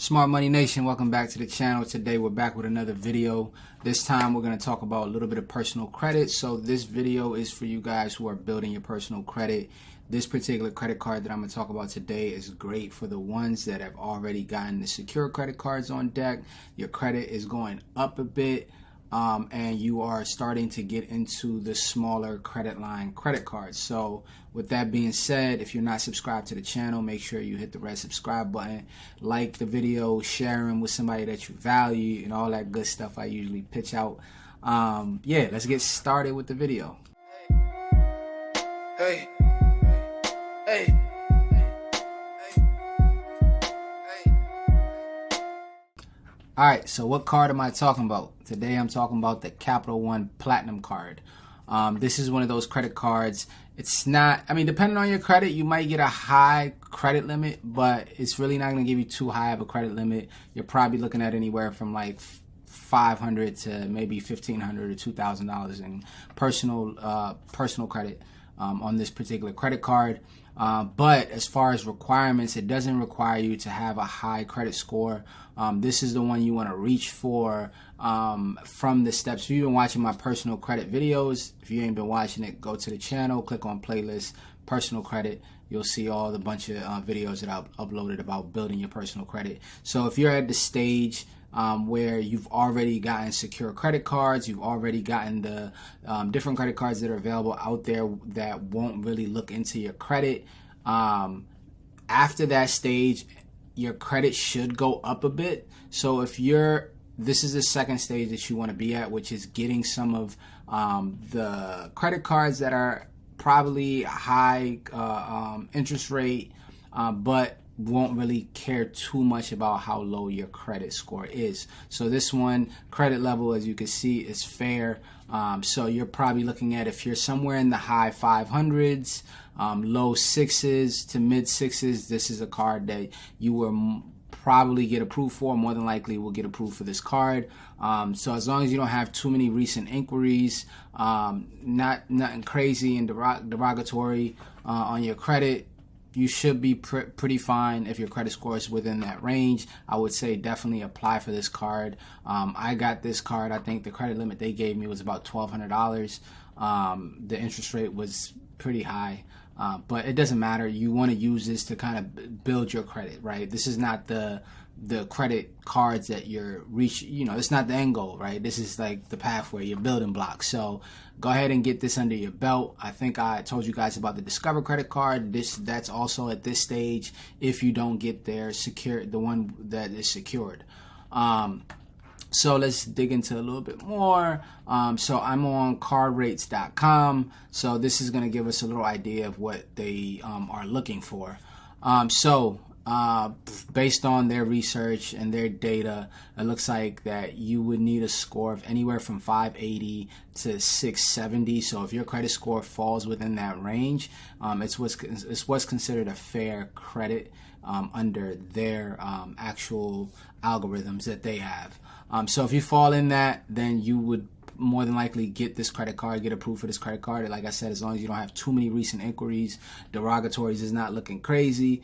Smart Money Nation, welcome back to the channel. Today we're back with another video. This time we're going to talk about a little bit of personal credit. So this video is for you guys who are building your personal credit. This particular credit card that I'm going to talk about today is great for the ones that have already gotten the secure credit cards on deck. Your credit is going up a bit. And you are starting to get into the smaller credit line credit cards. So with that being said, if you're not subscribed to the channel, make sure you hit the red subscribe button, like the video, share them with somebody that you value, and all that good stuff I usually pitch out. Yeah, let's get started with the video. Hey, hey. Alright, so what card am I talking about? Today I'm talking about the Capital One Platinum card. This is one of those credit cards. It's not, depending on your credit, you might get a high credit limit, but it's really not going to give you too high of a credit limit. You're probably looking at anywhere from like $500 to maybe $1,500 or $2,000 in personal credit on this particular credit card. But as far as requirements, it doesn't require you to have a high credit score. This is the one you want to reach for from the steps. If you've been watching my personal credit videos, if you ain't been watching it, go to the channel, click on playlist, personal credit. You'll see all the bunch of videos that I've uploaded about building your personal credit. So if you're at the stage where you've already gotten secure credit cards, you've already gotten the different credit cards that are available out there that won't really look into your credit. After that stage, your credit should go up a bit. So if this is the second stage that you want to be at, which is getting some of the credit cards that are probably high interest rate, but won't really care too much about how low your credit score is. So this one, credit level, as you can see, is fair. So you're probably looking at, if you're somewhere in the high 500s, low 6s to mid 6s, this is a card that you will probably get approved for. More than likely will get approved for this card. So as long as you don't have too many recent inquiries, nothing crazy and derogatory on your credit, you should be pretty fine if your credit score is within that range. I would say definitely apply for this card. I got this card. I think the credit limit they gave me was about $1,200. The interest rate was pretty high, but it doesn't matter. You want to use this to kind of build your credit, right? This is not the credit cards that you're it's not the end goal, right? This is like the pathway, your building blocks. So go ahead and get this under your belt. I think I told you guys about the Discover credit card. That's also at this stage if you don't get the one that is secured. So let's dig into a little bit more. So I'm on cardrates.com. So this is going to give us a little idea of what they are looking for. Based on their research and their data, it looks like that you would need a score of anywhere from 580 to 670. So if your credit score falls within that range, it's what's considered a fair credit under their actual algorithms that they have. So if you fall in that, then you would more than likely get this credit card, get approved for this credit card. Like I said, as long as you don't have too many recent inquiries, derogatories is not looking crazy.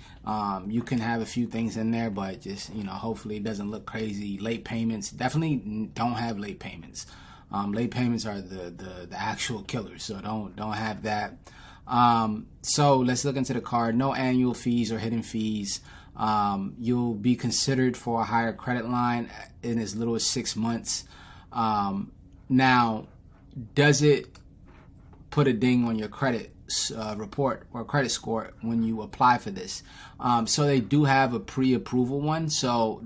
You can have a few things in there, but just, hopefully it doesn't look crazy. Late payments, definitely don't have late payments. Late payments are the actual killers, so don't have that. So let's look into the card. No annual fees or hidden fees. You'll be considered for a higher credit line in as little as 6 months. Now, does it put a ding on your credit report or credit score when you apply for this? So they do have a pre-approval one. So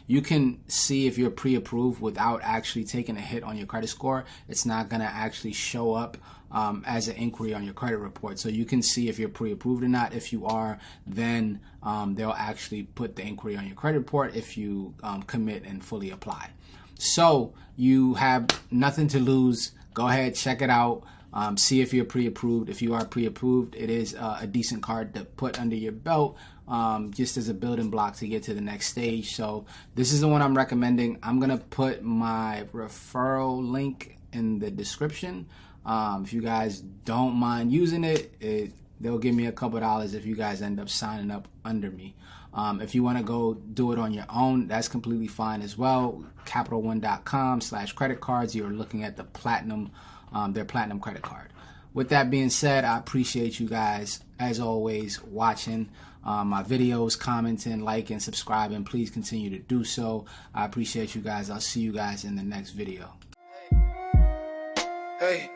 you can see if you're pre-approved without actually taking a hit on your credit score. It's not going to actually show up as an inquiry on your credit report. So you can see if you're pre-approved or not. If you are, then they'll actually put the inquiry on your credit report if you commit and fully apply. So you have nothing to lose. Go ahead, check it out. See if you're pre-approved. If you are pre-approved, it is a decent card to put under your belt, just as a building block to get to the next stage. So this is the one I'm recommending. I'm going to put my referral link in the description. If you guys don't mind using it, they'll give me a couple dollars if you guys end up signing up under me. If you want to go do it on your own, that's completely fine as well. CapitalOne.com/credit cards. You're looking at the platinum, their platinum credit card. With that being said, I appreciate you guys, as always, watching my videos, commenting, liking, subscribing. Please continue to do so. I appreciate you guys. I'll see you guys in the next video. Hey.